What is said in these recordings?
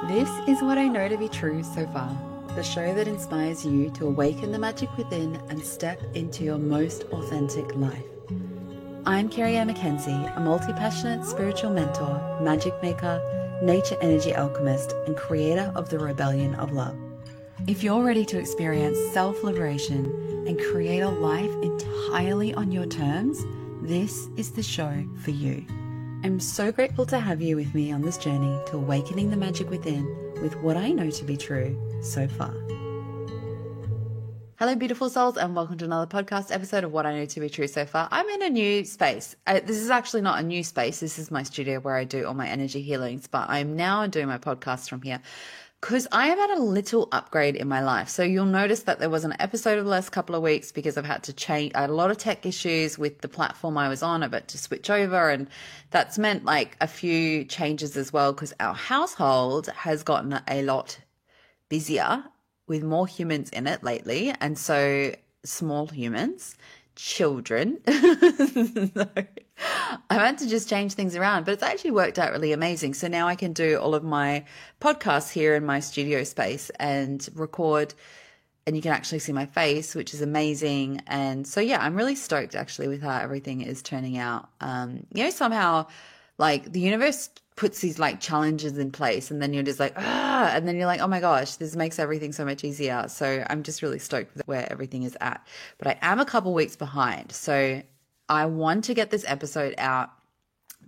This is What I Know to Be True So Far, the show that inspires you to awaken the magic within and step into your most authentic life. I'm Kerry-Ann McKenzie, a multi-passionate spiritual mentor, magic maker, nature energy alchemist, and creator of the Rebellion of Love. If you're ready to experience self-liberation and create a life entirely on your terms, this is the show for you. I'm so grateful to have you with me on this journey to awakening the magic within with what I know to be true so far. Hello, beautiful souls, and welcome to another podcast episode of What I Know to Be True So Far. I'm in a new space. This is actually not a new space. This is my studio where I do all my energy healings, but I'm now doing my podcast from here because I have had a little upgrade in my life. So you'll notice that there was an episode of the last couple of weeks because I've had to change. I had a lot of tech issues with the platform I was on. I've had to switch over, and that's meant like a few changes as well because our household has gotten a lot busier with more humans in it lately. And so small humans, children. So I had to just change things around, but it's actually worked out really amazing. So now I can do all of my podcasts here in my studio space and record, and you can actually see my face, which is amazing. And so, yeah, I'm really stoked actually with how everything is turning out. Somehow like the universe puts these like challenges in place, and then you're just like, and then you're like, oh my gosh, this makes everything so much easier. So I'm just really stoked with where everything is at, but I am a couple weeks behind. So I want to get this episode out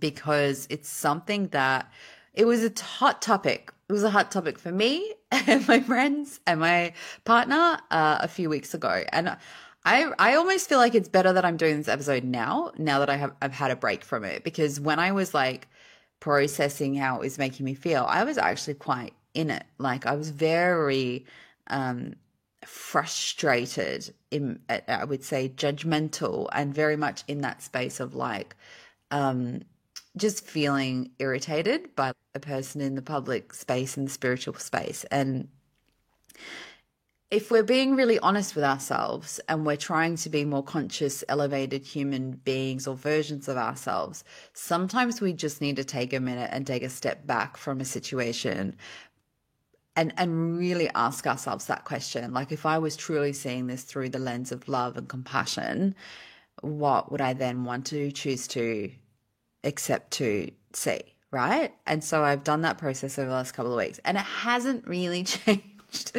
because it's something that it was a hot topic. It was a hot topic for me and my friends and my partner a few weeks ago. And I almost feel like it's better that I'm doing this episode now that I've had a break from it, because when I was like processing how it was making me feel, I was actually quite in it. Like I was very frustrated, I would say judgmental, and very much in that space of like just feeling irritated by a person in the public space, in the spiritual space. And if we're being really honest with ourselves and we're trying to be more conscious, elevated human beings or versions of ourselves, sometimes we just need to take a minute and take a step back from a situation and really ask ourselves that question. Like, if I was truly seeing this through the lens of love and compassion, what would I then want to choose to accept to see, right? And so I've done that process over the last couple of weeks, and it hasn't really changed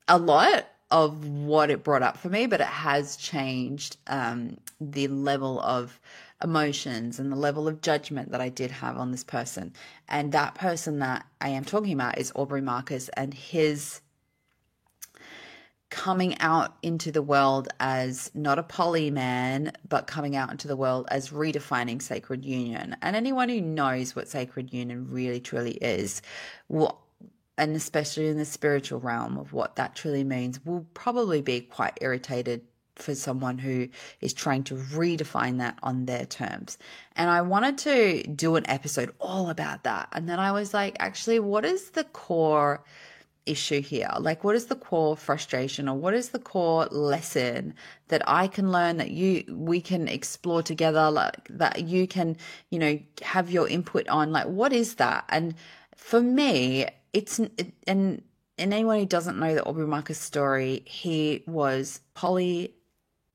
a lot of what it brought up for me, but it has changed the level of emotions and the level of judgment that I did have on this person. And that person that I am talking about is Aubrey Marcus, and his coming out into the world as not a poly man, but coming out into the world as redefining sacred union. And anyone who knows what sacred union really truly is, and especially in the spiritual realm of what that truly means, will probably be quite irritated for someone who is trying to redefine that on their terms. And I wanted to do an episode all about that. And then I was like, actually, what is the core issue here? Like, what is the core frustration, or what is the core lesson that I can learn, that we can explore together, like that you can, have your input on? Like, what is that? And for me, and anyone who doesn't know the Aubrey Marcus story, he was poly,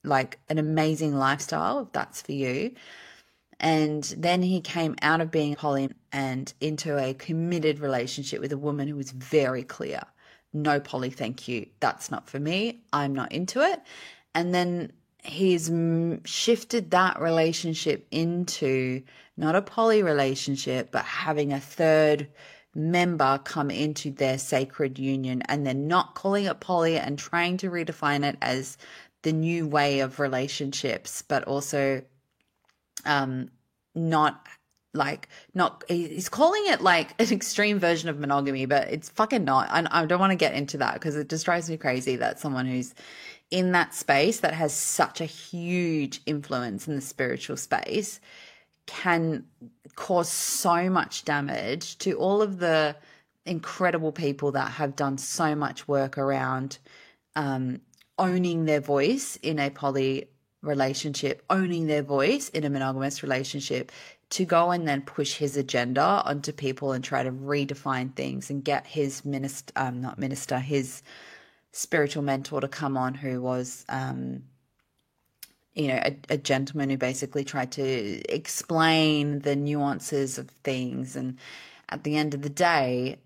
like an amazing lifestyle, if that's for you. And then he came out of being poly and into a committed relationship with a woman who was very clear, no poly, thank you. That's not for me. I'm not into it. And then he's shifted that relationship into not a poly relationship, but having a third member come into their sacred union, and they're not calling it poly and trying to redefine it as the new way of relationships, but also he's calling it like an extreme version of monogamy, but it's fucking not. I don't want to get into that because it just drives me crazy that someone who's in that space that has such a huge influence in the spiritual space can cause so much damage to all of the incredible people that have done so much work around owning their voice in a poly relationship, owning their voice in a monogamous relationship, to go and then push his agenda onto people and try to redefine things and get his his spiritual mentor to come on, who was, a gentleman who basically tried to explain the nuances of things. And at the end of the day,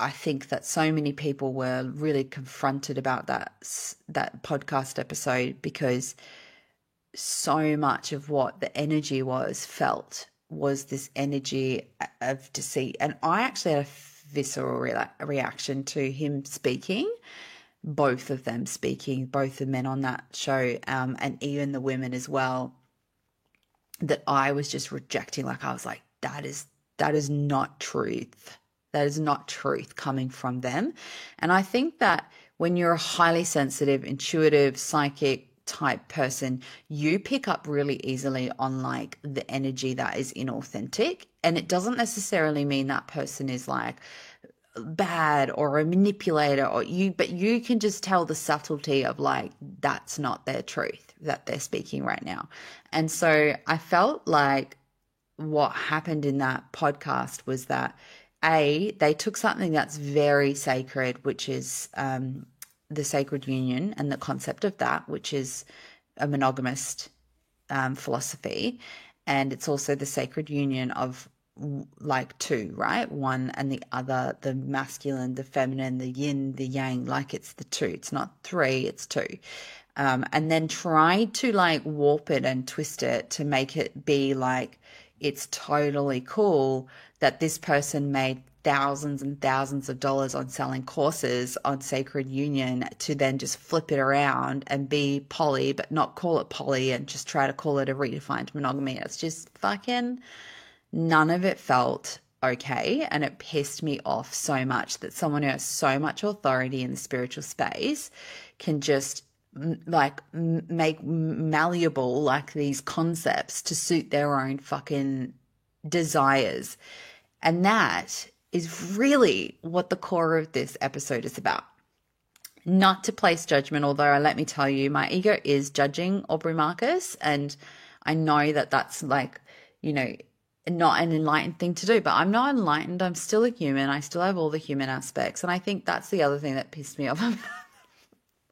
I think that so many people were really confronted about that podcast episode, because so much of what the energy was this energy of deceit. And I actually had a visceral reaction to him speaking, both of them speaking, both the men on that show, and even the women as well, that I was just rejecting. Like, I was like, that is not truth. That is not truth coming from them. And I think that when you're a highly sensitive, intuitive, psychic type person, you pick up really easily on like the energy that is inauthentic. And it doesn't necessarily mean that person is like bad or a manipulator but you can just tell the subtlety of like, that's not their truth that they're speaking right now. And so I felt like what happened in that podcast was that they took something that's very sacred, which is the sacred union and the concept of that, which is a monogamist philosophy. And it's also the sacred union of like two, right? One and the other, the masculine, the feminine, the yin, the yang, like it's the two. It's not three, it's two. And then tried to like warp it and twist it to make it be like it's totally cool that this person made thousands and thousands of dollars on selling courses on sacred union, to then just flip it around and be poly but not call it poly and just try to call it a redefined monogamy. It's just fucking, none of it felt okay. And it pissed me off so much that someone who has so much authority in the spiritual space can just like make malleable like these concepts to suit their own fucking desires. And that is really what the core of this episode is about. Not to place judgment, although let me tell you, my ego is judging Aubrey Marcus, and I know that that's like, not an enlightened thing to do, but I'm not enlightened. I'm still a human. I still have all the human aspects. And I think that's the other thing that pissed me off about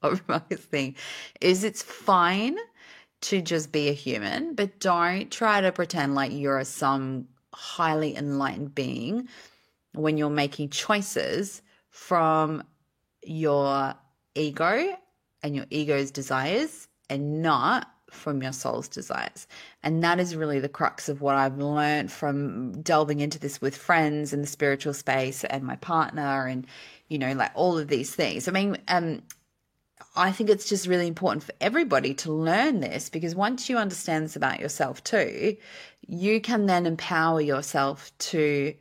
Aubrey Marcus thing, is it's fine to just be a human, but don't try to pretend like you're some highly enlightened being when you're making choices from your ego and your ego's desires and not from your soul's desires. And that is really the crux of what I've learned from delving into this with friends in the spiritual space and my partner and, like all of these things. I mean, I think it's just really important for everybody to learn this, because once you understand this about yourself too, you can then empower yourself to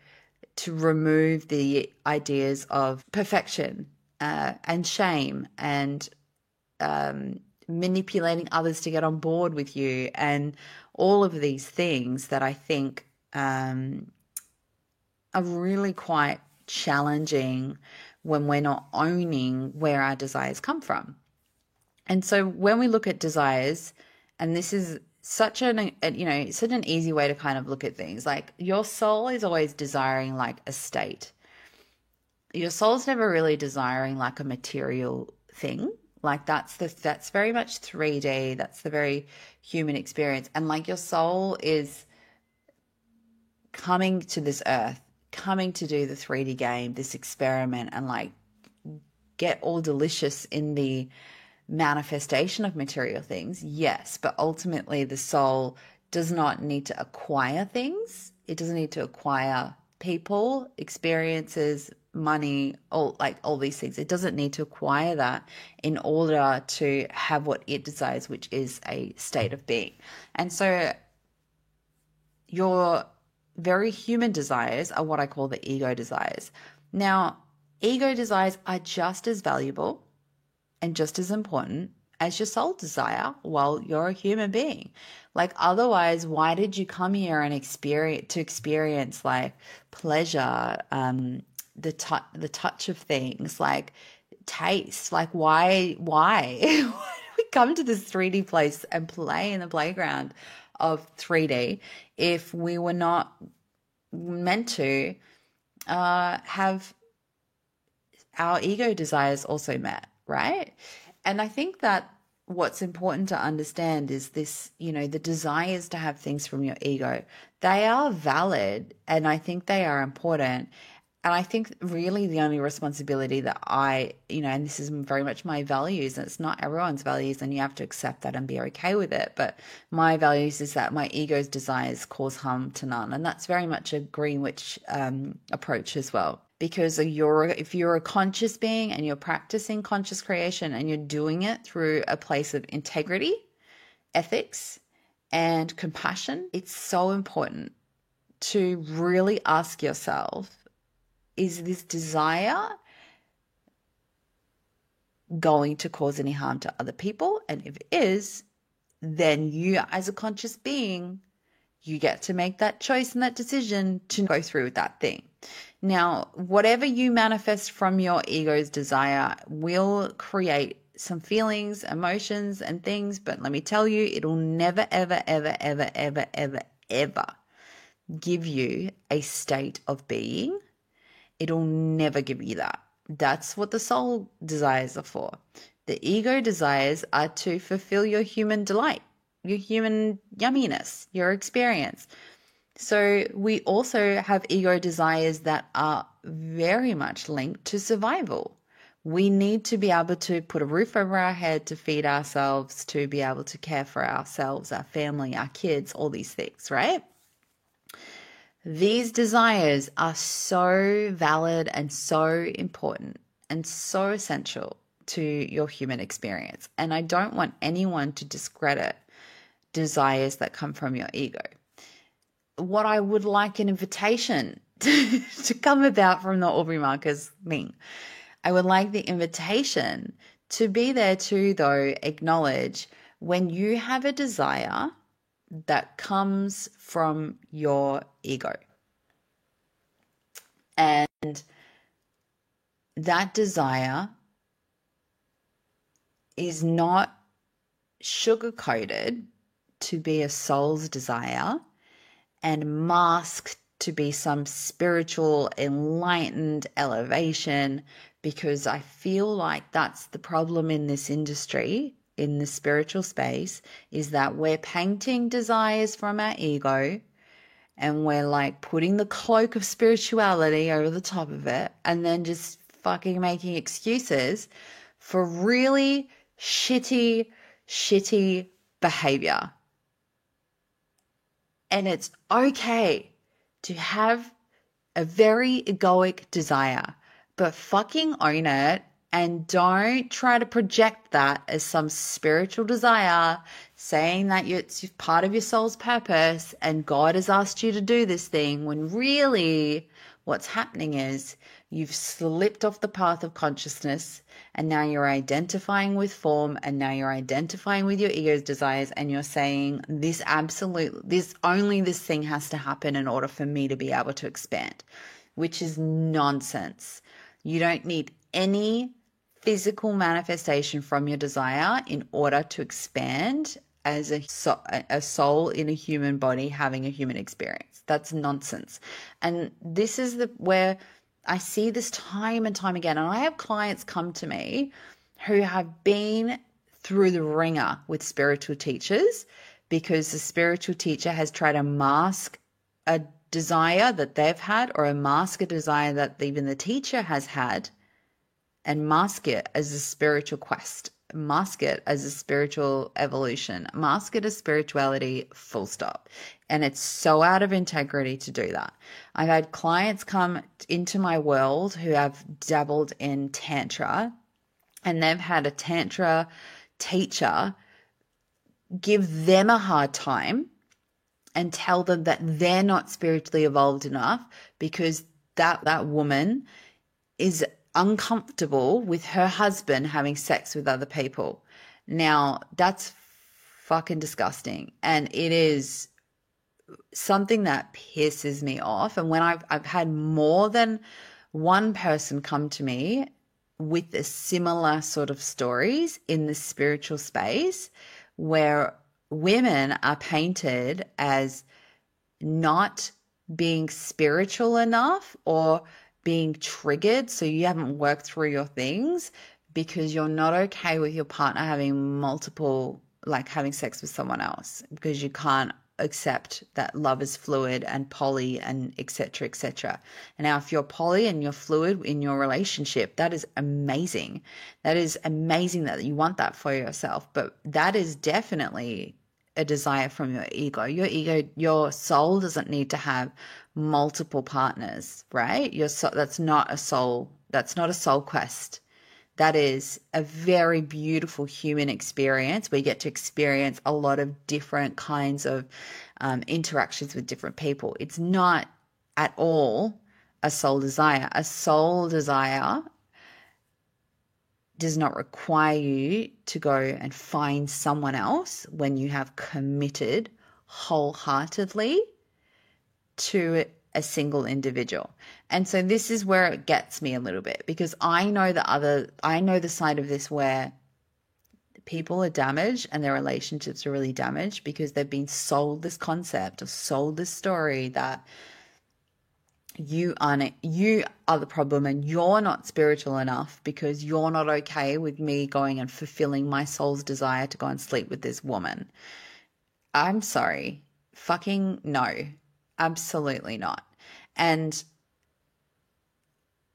remove the ideas of perfection and shame and manipulating others to get on board with you, and all of these things that I think are really quite challenging when we're not owning where our desires come from. And so when we look at desires, and this is such an easy way to kind of look at things, like your soul is always desiring like a state. Your soul's never really desiring like a material thing. Like that's very much 3D. That's the very human experience. And like your soul is coming to this earth, coming to do the 3D game, this experiment, and like get all delicious in the manifestation of material things. Yes, but ultimately the soul does not need to acquire things. It doesn't need to acquire people, experiences, money, all these things. It doesn't need to acquire that in order to have what it desires, which is a state of being. And so your very human desires are what I call the ego desires. Now, ego desires are just as valuable and just as important as your soul desire while you're a human being. Like, otherwise, why did you come here and experience like pleasure, the touch of things, like taste? Like, why? Why do we come to this 3D place and play in the playground of 3D if we were not meant to have our ego desires also met, right? And I think that what's important to understand is this, the desires to have things from your ego, they are valid and I think they are important. And I think really the only responsibility that and this is very much my values, and it's not everyone's values, and you have to accept that and be okay with it. But my values is that my ego's desires cause harm to none. And that's very much a Greenwich approach as well. Because if you're a conscious being and you're practicing conscious creation and you're doing it through a place of integrity, ethics, and compassion, it's so important to really ask yourself, is this desire going to cause any harm to other people? And if it is, then you as a conscious being, you get to make that choice and that decision to go through with that thing. Now, whatever you manifest from your ego's desire will create some feelings, emotions, and things, but let me tell you, it'll never, ever, ever, ever, ever, ever, ever give you a state of being. It'll never give you that. That's what the soul desires are for. The ego desires are to fulfill your human delight, your human yumminess, your experience. So we also have ego desires that are very much linked to survival. We need to be able to put a roof over our head, to feed ourselves, to be able to care for ourselves, our family, our kids, all these things, right? These desires are so valid and so important and so essential to your human experience. And I don't want anyone to discredit desires that come from your ego. What I would like an invitation to come about from the Aubrey Marcus thing, I would like the invitation to be there to, though, acknowledge when you have a desire that comes from your ego. And that desire is not sugar-coated to be a soul's desire and masked to be some spiritual, enlightened elevation, because I feel like that's the problem in this industry, in the spiritual space, is that we're painting desires from our ego and we're like putting the cloak of spirituality over the top of it and then just fucking making excuses for really shitty behavior. And it's okay to have a very egoic desire, but fucking own it and don't try to project that as some spiritual desire, saying that it's part of your soul's purpose and God has asked you to do this thing, when really what's happening is you've slipped off the path of consciousness and now you're identifying with form and now you're identifying with your ego's desires and you're saying this thing has to happen in order for me to be able to expand, which is nonsense. You don't need any physical manifestation from your desire in order to expand as a soul in a human body having a human experience. That's nonsense. And this is where I see this time and time again. And I have clients come to me who have been through the ringer with spiritual teachers because the spiritual teacher has tried to mask a desire that they've had, or a mask a desire that even the teacher has had, and mask it as a spiritual quest, mask it as a spiritual evolution, mask it as spirituality, full stop. And it's so out of integrity to do that. I've had clients come into my world who have dabbled in Tantra, and they've had a Tantra teacher give them a hard time and tell them that they're not spiritually evolved enough because that woman is uncomfortable with her husband having sex with other people. Now, that's fucking disgusting. And it is something that pisses me off. And when I've had more than one person come to me with a similar sort of stories in the spiritual space where women are painted as not being spiritual enough or being triggered, so you haven't worked through your things because you're not okay with your partner having multiple, like having sex with someone else, because you can't accept that love is fluid and poly and etc etc. And now if you're poly and you're fluid in your relationship, that is amazing. That is amazing that you want that for yourself, but that is definitely a desire from your ego. Your soul doesn't need to have multiple partners, right? Your soul, that's not a soul. That's not a soul quest. That is a very beautiful human experience. We get to experience a lot of different kinds of interactions with different people. It's not at all a soul desire. A soul desire does not require you to go and find someone else when you have committed wholeheartedly to a single individual. And so this is where it gets me a little bit, because I know the side of this where people are damaged and their relationships are really damaged because they've been sold this concept or sold this story that you are the problem and you're not spiritual enough because you're not okay with me going and fulfilling my soul's desire to go and sleep with this woman. I'm sorry. Fucking no. Absolutely not. And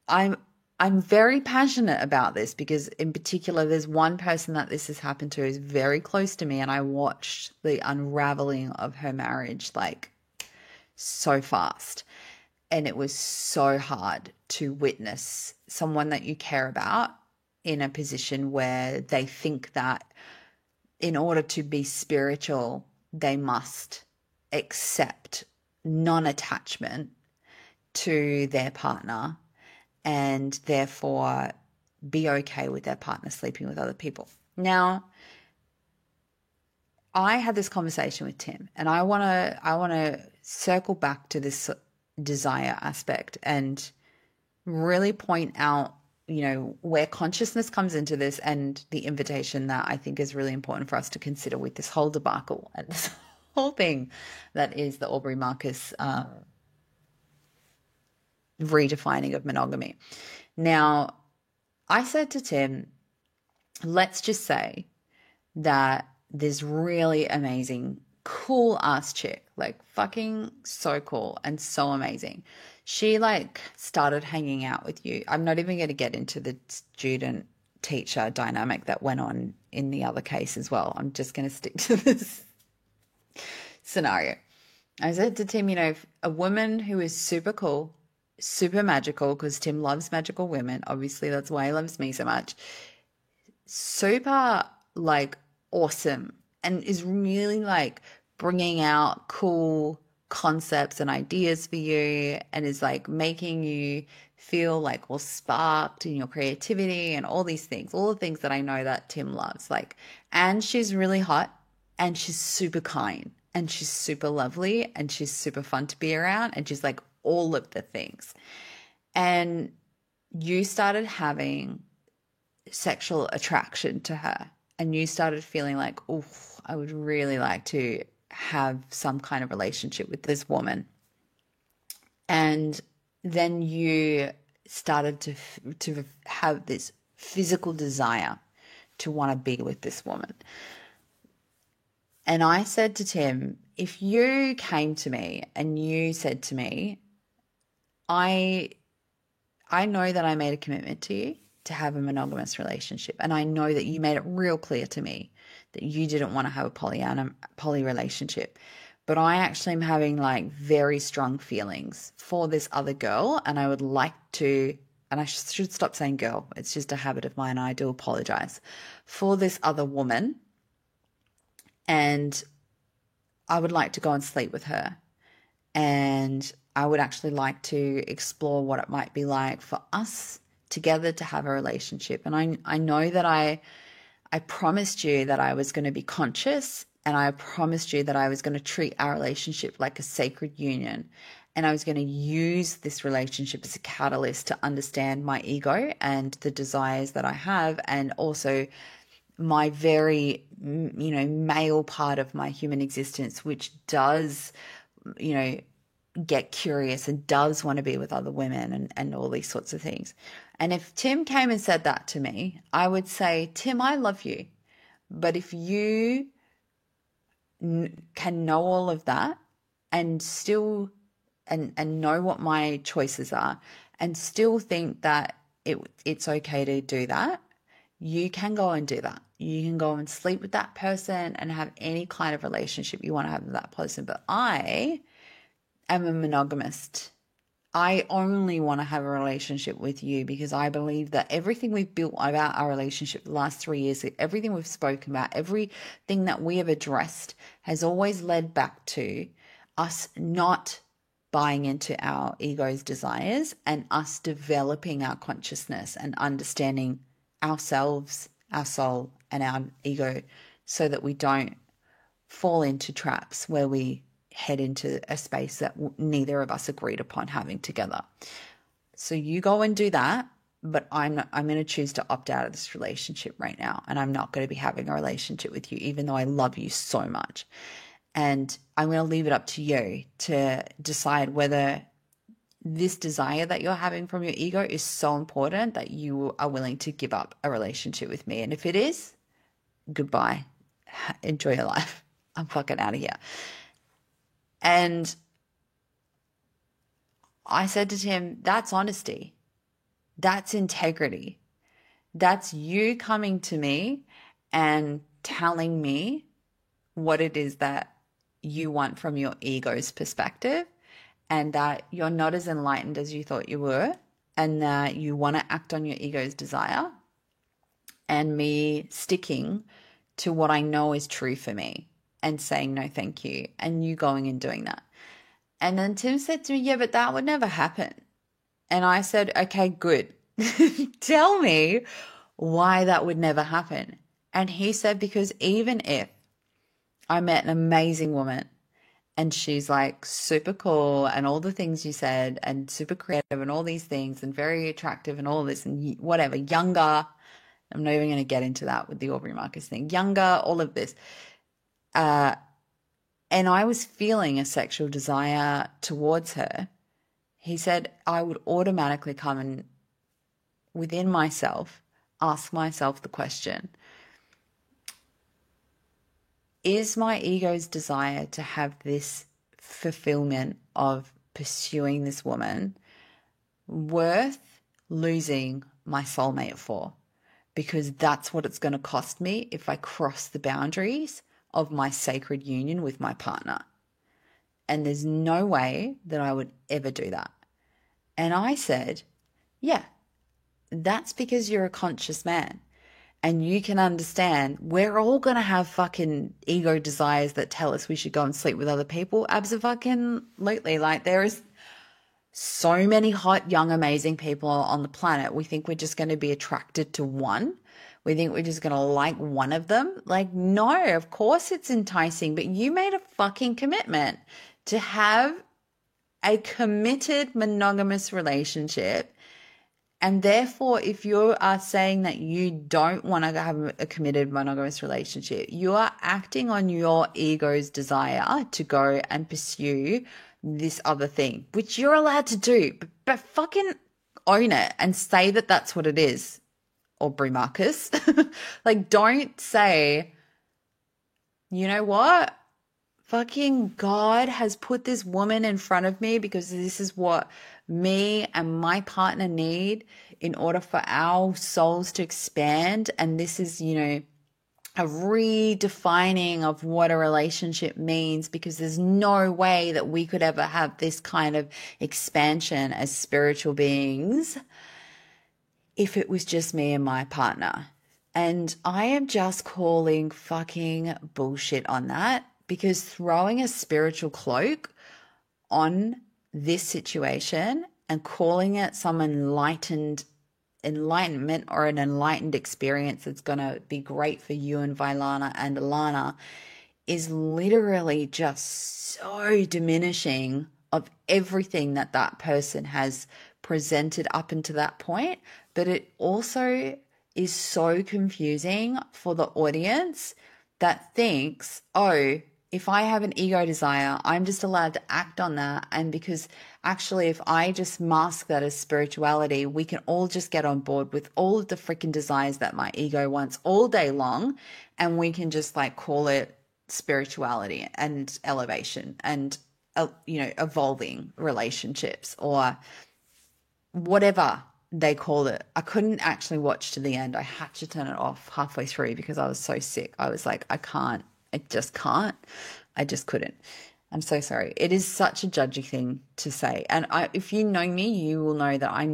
I'm very passionate about this because in particular there's one person that this has happened to who's very close to me, and I watched the unraveling of her marriage like so fast. And it was so hard to witness someone that you care about in a position where they think that in order to be spiritual, they must accept non-attachment to their partner and therefore be okay with their partner sleeping with other people. Now, I had this conversation with Tim, and I want to circle back to this desire aspect and really point out, where consciousness comes into this and the invitation that I think is really important for us to consider with this whole debacle and this whole thing that is the Aubrey Marcus redefining of monogamy. Now, I said to Tim, let's just say that this really amazing, cool ass chick, like fucking so cool and so amazing, she like started hanging out with you. I'm not even going to get into the student teacher dynamic that went on in the other case as well. I'm just going to stick to this scenario. I said to Tim, a woman who is super cool, super magical, because Tim loves magical women. Obviously, that's why he loves me so much. Super like awesome and is really like bringing out cool concepts and ideas for you and is like making you feel like all sparked in your creativity and all these things, all the things that I know that Tim loves. Like, and she's really hot and she's super kind and she's super lovely and she's super fun to be around and she's like all of the things. And you started having sexual attraction to her and you started feeling like, oh, I would really like to have some kind of relationship with this woman. And then you started to have this physical desire to want to be with this woman. And I said to Tim, if you came to me and you said to me, I know that I made a commitment to you to have a monogamous relationship, and I know that you made it real clear to me that you didn't want to have a poly relationship, but I actually am having like very strong feelings for this other girl, and I would like to, and I should stop saying girl, it's just a habit of mine, I do apologize, for this other woman, and I would like to go and sleep with her, and I would actually like to explore what it might be like for us together to have a relationship. And I know that I promised you that I was going to be conscious, and I promised you that I was going to treat our relationship like a sacred union, and I was going to use this relationship as a catalyst to understand my ego and the desires that I have, and also my very, male part of my human existence, which does, get curious and does want to be with other women and all these sorts of things. And if Tim came and said that to me, I would say, Tim, I love you. But if you can know all of that and still and know what my choices are and still think that it's okay to do that, you can go and do that. You can go and sleep with that person and have any kind of relationship you want to have with that person. But I am a monogamist. I only want to have a relationship with you because I believe that everything we've built about our relationship the last 3 years, everything we've spoken about, everything that we have addressed has always led back to us not buying into our ego's desires and us developing our consciousness and understanding ourselves, our soul, and our ego so that we don't fall into traps where we head into a space that neither of us agreed upon having together. So you go and do that, but I'm going to choose to opt out of this relationship right now, and I'm not going to be having a relationship with you, even though I love you so much. And I'm going to leave it up to you to decide whether this desire that you're having from your ego is so important that you are willing to give up a relationship with me. And if it is, goodbye. Enjoy your life. I'm fucking out of here. And I said to Tim, that's honesty. That's integrity. That's you coming to me and telling me what it is that you want from your ego's perspective, and that you're not as enlightened as you thought you were, and that you want to act on your ego's desire, and me sticking to what I know is true for me and saying no thank you, and you going and doing that. And then Tim said to me, yeah, but that would never happen. And I said, okay, good. Tell me why that would never happen. And he said, because even if I met an amazing woman and she's like super cool and all the things you said and super creative and all these things and very attractive and all this and whatever, younger, I'm not even going to get into that with the Aubrey Marcus thing, younger, all of this. And I was feeling a sexual desire towards her. He said I would automatically come and within myself ask myself the question, is my ego's desire to have this fulfillment of pursuing this woman worth losing my soulmate for? Because that's what it's going to cost me if I cross the boundaries of my sacred union with my partner. And there's no way that I would ever do that. And I said, yeah, that's because you're a conscious man. And you can understand we're all going to have fucking ego desires that tell us we should go and sleep with other people. Absolutely. Like there is so many hot, young, amazing people on the planet. We think we're just going to be attracted to one. We think we're just going to like one of them. Like, no, of course it's enticing, but you made a fucking commitment to have a committed monogamous relationship. And therefore, if you are saying that you don't want to have a committed monogamous relationship, you are acting on your ego's desire to go and pursue this other thing, which you're allowed to do, but fucking own it and say that that's what it is, Aubrey Marcus. Like, don't say, you know what? Fucking God has put this woman in front of me because this is what me and my partner need in order for our souls to expand. And this is, a redefining of what a relationship means, because there's no way that we could ever have this kind of expansion as spiritual beings if it was just me and my partner. And I am just calling fucking bullshit on that, because throwing a spiritual cloak on this situation and calling it some enlightenment or an enlightened experience that's going to be great for you and Vailana and Alana is literally just so diminishing of everything that person has presented up until that point. But it also is so confusing for the audience that thinks, oh, if I have an ego desire, I'm just allowed to act on that. And because actually, if I just mask that as spirituality, we can all just get on board with all of the freaking desires that my ego wants all day long. And we can just like call it spirituality and elevation and, evolving relationships or whatever they called it. I couldn't actually watch to the end. I had to turn it off halfway through because I was so sick. I was like, I can't. I just can't. I just couldn't. I'm so sorry. It is such a judgy thing to say. And if you know me, you will know that I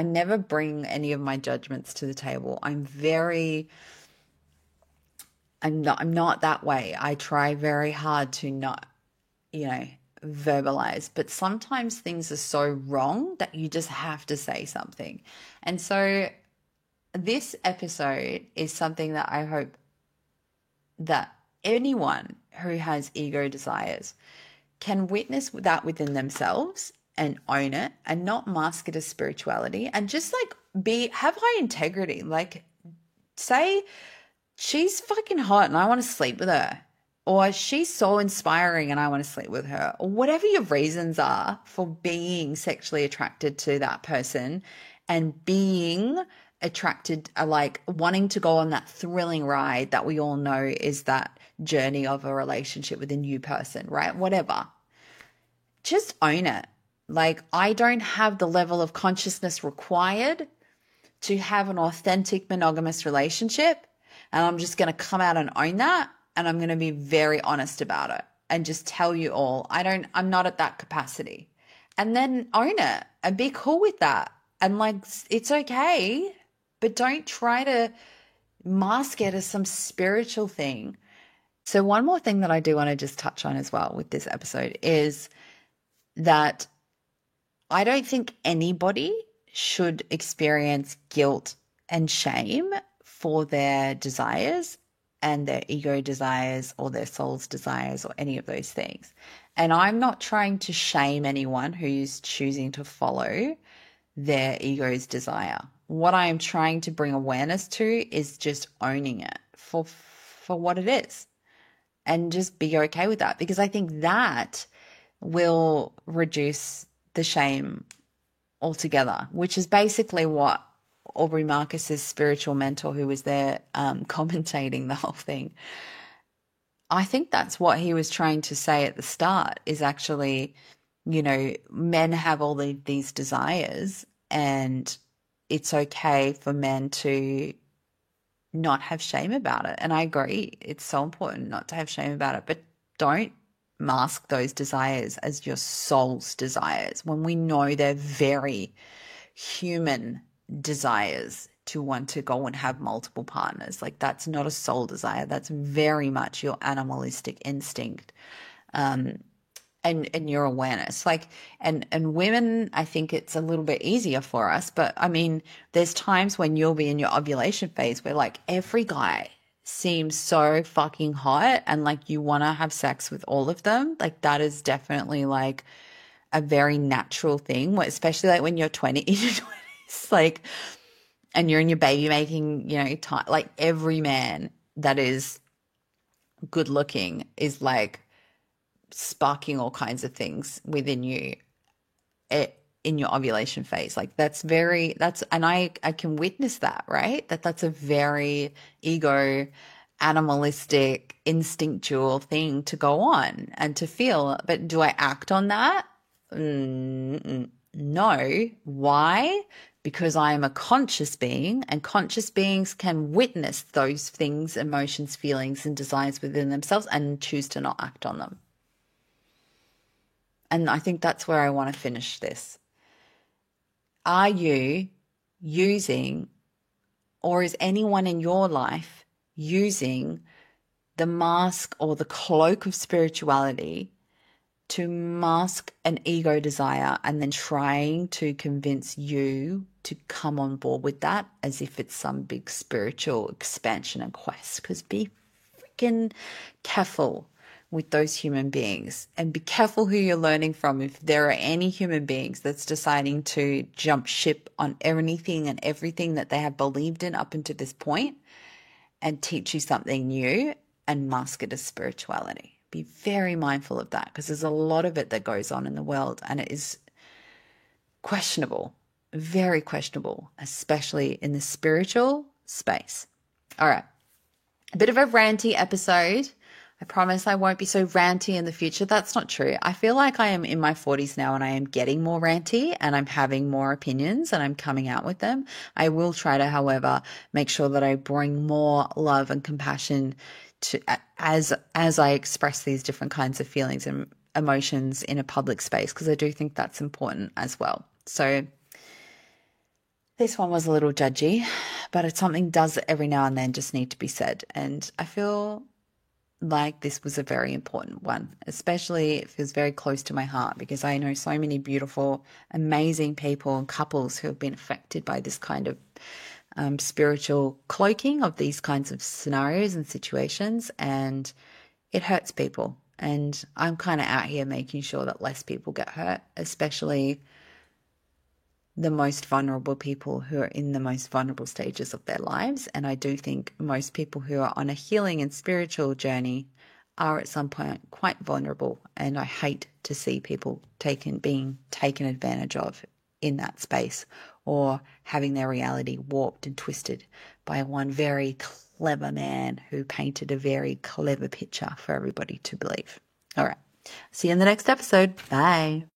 never bring any of my judgments to the table. I'm not that way. I try very hard to not, verbalize, but sometimes things are so wrong that you just have to say something. And so this episode is something that I hope that anyone who has ego desires can witness that within themselves and own it and not mask it as spirituality and just like have high integrity. Like say she's fucking hot and I want to sleep with her, or she's so inspiring and I want to sleep with her, or whatever your reasons are for being sexually attracted to that person and being attracted, like wanting to go on that thrilling ride that we all know is that journey of a relationship with a new person, right? Whatever. Just own it. Like, I don't have the level of consciousness required to have an authentic monogamous relationship, and I'm just going to come out and own that. And I'm going to be very honest about it and just tell you all, I'm not at that capacity. And then own it and be cool with that. And like, it's okay, but don't try to mask it as some spiritual thing. So one more thing that I do want to just touch on as well with this episode is that I don't think anybody should experience guilt and shame for their desires and their ego desires or their soul's desires or any of those things. And I'm not trying to shame anyone who's choosing to follow their ego's desire. What I am trying to bring awareness to is just owning it for what it is and just be okay with that, because I think that will reduce the shame altogether, which is basically what Aubrey Marcus's spiritual mentor, who was there commentating the whole thing, I think that's what he was trying to say at the start is actually, men have all these desires and it's okay for men to not have shame about it. And I agree. It's so important not to have shame about it, but don't mask those desires as your soul's desires when we know they're very human desires to want to go and have multiple partners. Like, that's not a soul desire. That's very much your animalistic instinct, and your awareness. Like, and women, I think it's a little bit easier for us, but I mean, there's times when you'll be in your ovulation phase where like every guy seems so fucking hot and like you want to have sex with all of them. Like, that is definitely like a very natural thing, especially like when you're 20 in your 20s, like, and you're in your baby making, time. Like, every man that is good looking is like sparking all kinds of things within you in your ovulation phase. Like, and I can witness that, right? That's a very ego, animalistic, instinctual thing to go on and to feel. But do I act on that? No. Why? Because I am a conscious being, and conscious beings can witness those things, emotions, feelings, and desires within themselves and choose to not act on them. And I think that's where I want to finish this. Are you using, or is anyone in your life using the mask or the cloak of spirituality to mask an ego desire and then trying to convince you to come on board with that as if it's some big spiritual expansion and quest? Because be freaking careful with those human beings, and be careful who you're learning from. If there are any human beings that's deciding to jump ship on anything and everything that they have believed in up until this point and teach you something new and mask it as spirituality. Be very mindful of that, because there's a lot of it that goes on in the world and it is questionable, very questionable, especially in the spiritual space. All right. A bit of a ranty episode. I promise I won't be so ranty in the future. That's not true. I feel like I am in my 40s now and I am getting more ranty and I'm having more opinions and I'm coming out with them. I will try to, however, make sure that I bring more love and compassion to as I express these different kinds of feelings and emotions in a public space, because I do think that's important as well. So this one was a little judgy, but it's something does every now and then just need to be said. And I feel like this was a very important one, especially it feels very close to my heart because I know so many beautiful, amazing people and couples who have been affected by this kind of spiritual cloaking of these kinds of scenarios and situations, and it hurts people. And I'm kind of out here making sure that less people get hurt, especially the most vulnerable people who are in the most vulnerable stages of their lives. And I do think most people who are on a healing and spiritual journey are at some point quite vulnerable. And I hate to see people being taken advantage of in that space, or having their reality warped and twisted by one very clever man who painted a very clever picture for everybody to believe. All right. See you in the next episode. Bye.